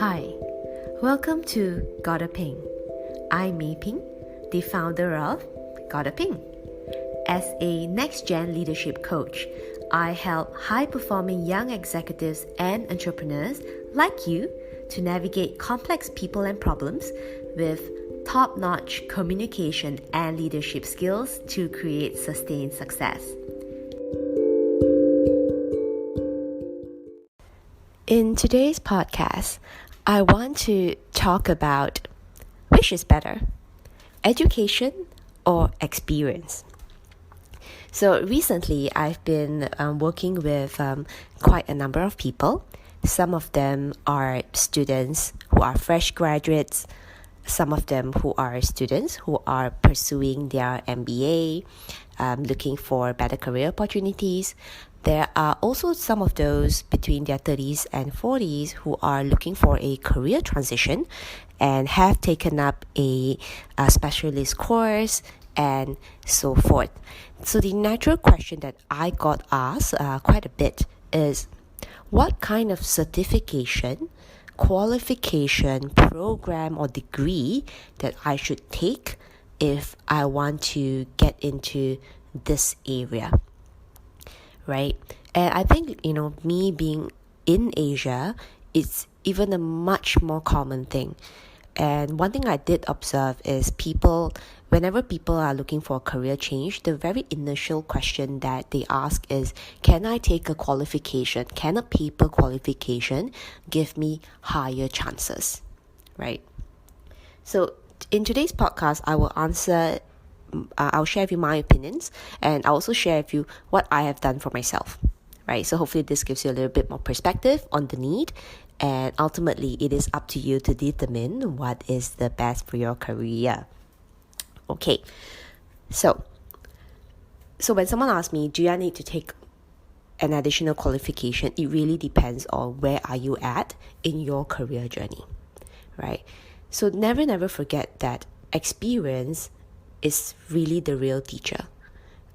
Hi, welcome to Gotta Ping. I'm Mei Ping, the founder of Gotta Ping. As a next-gen leadership coach, I help high-performing young executives and entrepreneurs like you to navigate complex people and problems with top-notch communication and leadership skills to create sustained success. In today's podcast, I want to talk about which is better, education or experience. So recently, I've been working with quite a number of people. Some of them are students who are fresh graduates, some of them who are students who are pursuing their MBA, looking for better career opportunities. There are also some of those between their 30s and 40s who are looking for a career transition and have taken up a specialist course and so forth. So the natural question that I got asked quite a bit is, what kind of certification, qualification, program or degree that I should take if I want to get into this area? Right? And I think, me being in Asia, it's even a much more common thing. And one thing I did observe is whenever people are looking for a career change, the very initial question that they ask is, can I take a qualification? Can a paper qualification give me higher chances? Right? So in today's podcast, I'll share with you my opinions, and I'll also share with you what I have done for myself, right? So hopefully this gives you a little bit more perspective on the need, and ultimately it is up to you to determine what is the best for your career. Okay, so when someone asks me, do I need to take an additional qualification? It really depends on where are you at in your career journey, right? So never forget that experience is really the real teacher.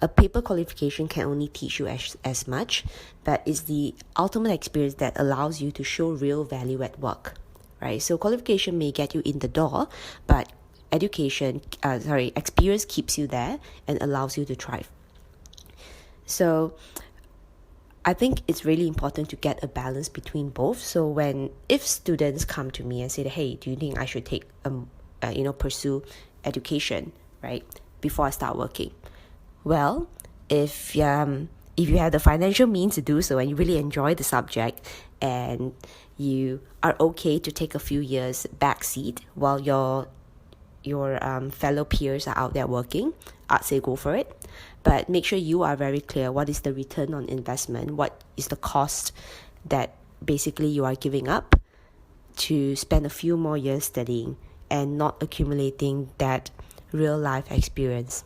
A paper qualification can only teach you as much, but it's the ultimate experience that allows you to show real value at work, right? So qualification may get you in the door, but experience keeps you there and allows you to thrive. So I think it's really important to get a balance between both. So if students come to me and say, hey, do you think I should take pursue education, right, before I start working? Well, if you have the financial means to do so and you really enjoy the subject and you are okay to take a few years backseat while your fellow peers are out there working, I'd say go for it. But make sure you are very clear what is the return on investment, what is the cost that basically you are giving up to spend a few more years studying and not accumulating that real life experience.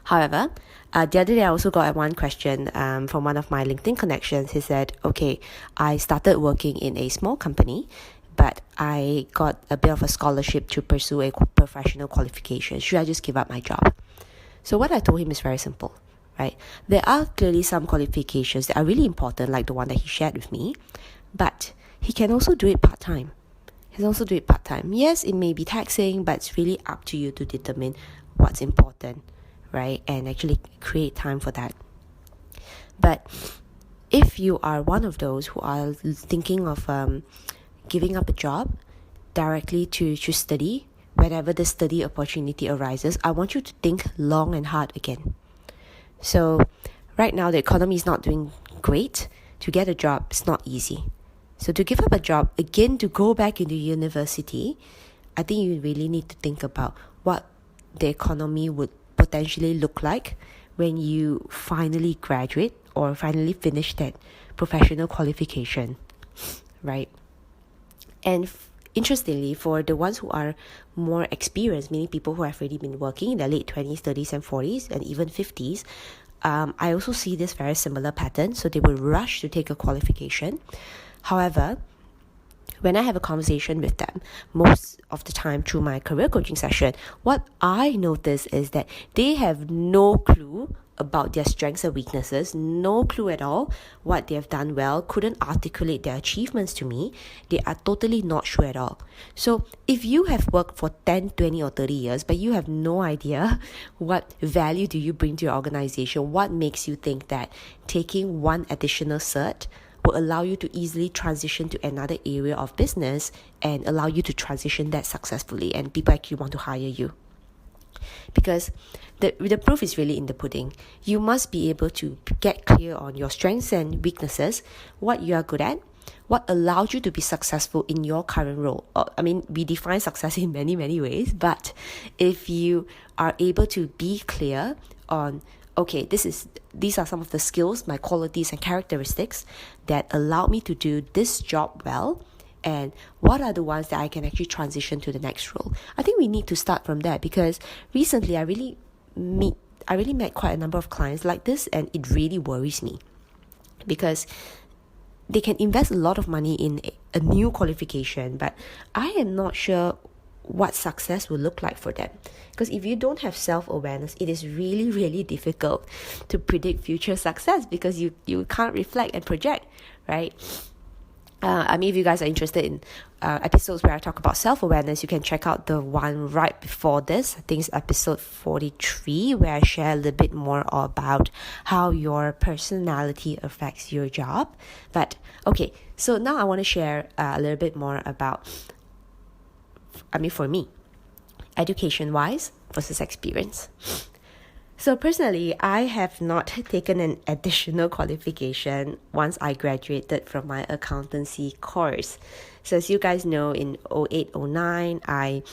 However, the other day I also got one question from one of my LinkedIn connections. He said, okay, I started working in a small company, but I got a bit of a scholarship to pursue a professional qualification. Should I just give up my job? So what I told him is very simple, right? There are clearly some qualifications that are really important, like the one that he shared with me, but he can also do it part-time. Yes, it may be taxing, but it's really up to you to determine what's important, right? And actually create time for that. But if you are one of those who are thinking of giving up a job directly to study, whenever the study opportunity arises, I want you to think long and hard again. So right now, the economy is not doing great. To get a job is not easy. So to give up a job, again, to go back into university, I think you really need to think about what the economy would potentially look like when you finally graduate or finally finish that professional qualification, right? And interestingly, for the ones who are more experienced, meaning people who have already been working in their late 20s, 30s and 40s and even 50s, I also see this very similar pattern. So they will rush to take a qualification. However, when I have a conversation with them, most of the time through my career coaching session, what I notice is that they have no clue about their strengths and weaknesses, no clue at all what they have done well, couldn't articulate their achievements to me. They are totally not sure at all. So if you have worked for 10, 20 or 30 years, but you have no idea what value do you bring to your organization, what makes you think that taking one additional cert will allow you to easily transition to another area of business and allow you to transition that successfully and people actually want to hire you. Because the proof is really in the pudding. You must be able to get clear on your strengths and weaknesses, what you are good at, what allows you to be successful in your current role. I mean, we define success in many, many ways, but if you are able to be clear on, okay, these are some of the skills, my qualities and characteristics that allow me to do this job well, and what are the ones that I can actually transition to the next role. I think we need to start from there, because recently I really met quite a number of clients like this, and it really worries me because they can invest a lot of money in a new qualification, but I am not sure what success will look like for them. Because if you don't have self-awareness, it is really, really difficult to predict future success, because you can't reflect and project, right? If you guys are interested in episodes where I talk about self-awareness, you can check out the one right before this. I think it's episode 43, where I share a little bit more about how your personality affects your job. But okay, so now I want to share a little bit more about, for me, education-wise versus experience. So personally, I have not taken an additional qualification once I graduated from my accountancy course. So as you guys know, in 2008-09, I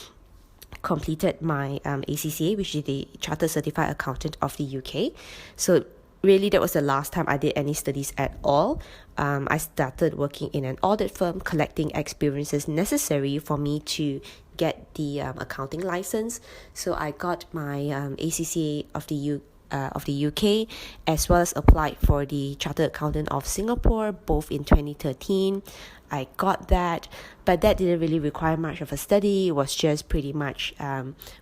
completed my ACCA, which is the Chartered Certified Accountant of the UK. So really, that was the last time I did any studies at all. I started working in an audit firm, collecting experiences necessary for me to get the accounting license. So I got my ACCA of the UK, as well as applied for the Chartered Accountant of Singapore, both in 2013. I got that, but that didn't really require much of a study. It was just pretty much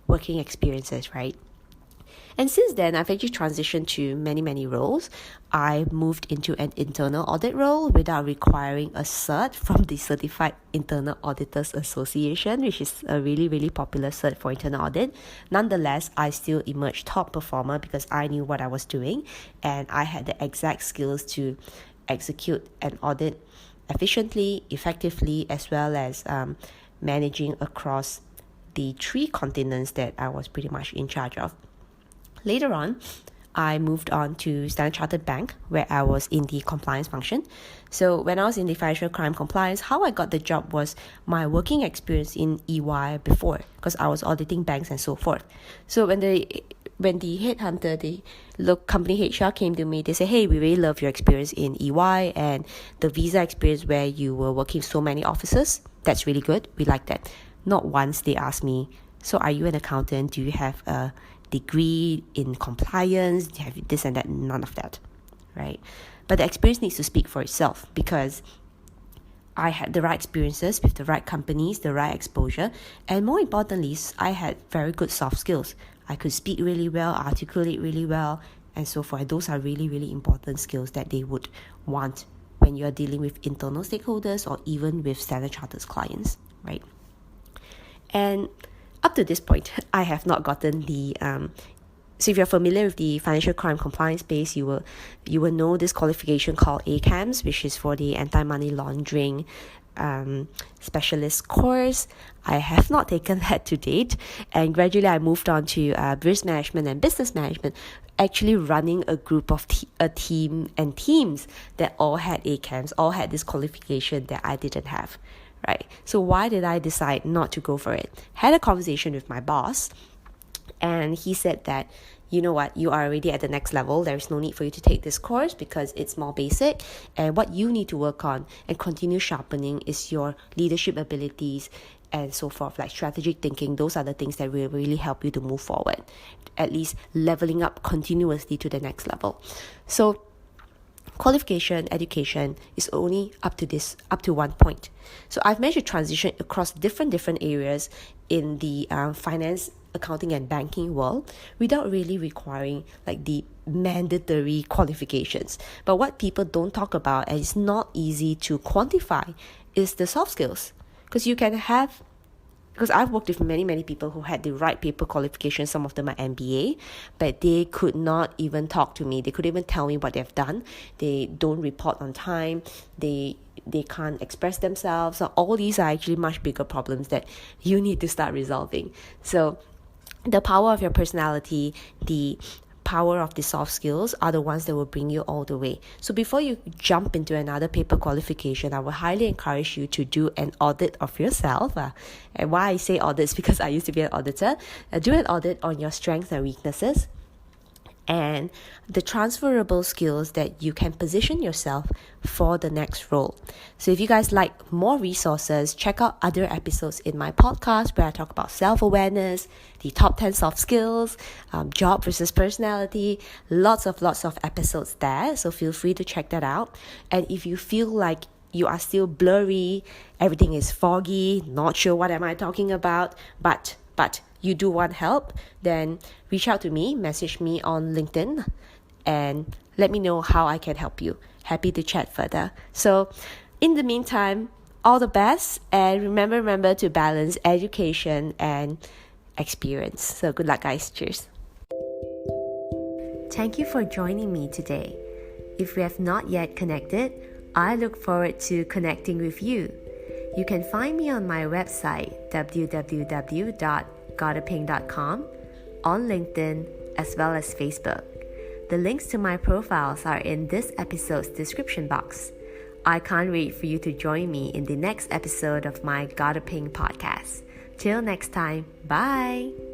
working experiences, right? And since then, I've actually transitioned to many, many roles. I moved into an internal audit role without requiring a cert from the Certified Internal Auditors Association, which is a really, really popular cert for internal audit. Nonetheless, I still emerged top performer because I knew what I was doing and I had the exact skills to execute an audit efficiently, effectively, as well as managing across the 3 continents that I was pretty much in charge of. Later on, I moved on to Standard Chartered Bank, where I was in the compliance function. So when I was in the financial crime compliance, how I got the job was my working experience in EY before, because I was auditing banks and so forth. So when the headhunter, the company HR came to me, they said, hey, we really love your experience in EY and the visa experience where you were working so many offices. That's really good. We like that. Not once they asked me, so are you an accountant? Do you have a degree in compliance? Do you have this and that? None of that, right? But the experience needs to speak for itself, because I had the right experiences with the right companies, the right exposure, and more importantly, I had very good soft skills. I could speak really well, articulate really well, and so forth. Those are really, really important skills that they would want when you're dealing with internal stakeholders or even with Standard Chartered's clients, right? And up to this point, I have not gotten the so if you're familiar with the financial crime compliance space, you will know this qualification called ACAMS, which is for the anti-money laundering specialist course. I have not taken that to date, and gradually I moved on to risk management and business management, actually running a group of teams that all had ACAMS, all had this qualification that I didn't have. Right? So why did I decide not to go for it? Had a conversation with my boss, and he said that, you know what, you are already at the next level. There is no need for you to take this course because it's more basic, and what you need to work on and continue sharpening is your leadership abilities and so forth, like strategic thinking. Those are the things that will really help you to move forward, at least leveling up continuously to the next level. So qualification, education is only up to one point. So I've managed to transition across different areas in the finance, accounting and banking world without really requiring like the mandatory qualifications. But what people don't talk about, and it's not easy to quantify, is the soft skills. Because I've worked with many people who had the right paper qualifications. Some of them are MBA, but they could not even talk to me. They couldn't even tell me what they've done. They don't report on time. They can't express themselves. So all these are actually much bigger problems that you need to start resolving. So the power of your personality, the power of the soft skills are the ones that will bring you all the way. So before you jump into another paper qualification, I would highly encourage you to do an audit of yourself. And why I say audits, because I used to be an auditor. Do an audit on your strengths and weaknesses and the transferable skills that you can position yourself for the next role. So if you guys like more resources, check out other episodes in my podcast where I talk about self-awareness, the top 10 soft skills, job versus personality, lots of episodes there. So feel free to check that out. And if you feel like you are still blurry, everything is foggy, not sure what am I talking about, but you do want help, then reach out to me, message me on LinkedIn, and let me know how I can help you. Happy to chat further. So in the meantime, all the best, and remember to balance education and experience. So good luck, guys. Cheers. Thank you for joining me today. If we have not yet connected, I look forward to connecting with you. You can find me on my website, www.godaping.com, on LinkedIn, as well as Facebook. The links to my profiles are in this episode's description box. I can't wait for you to join me in the next episode of my Gotta Ping podcast. Till next time, bye!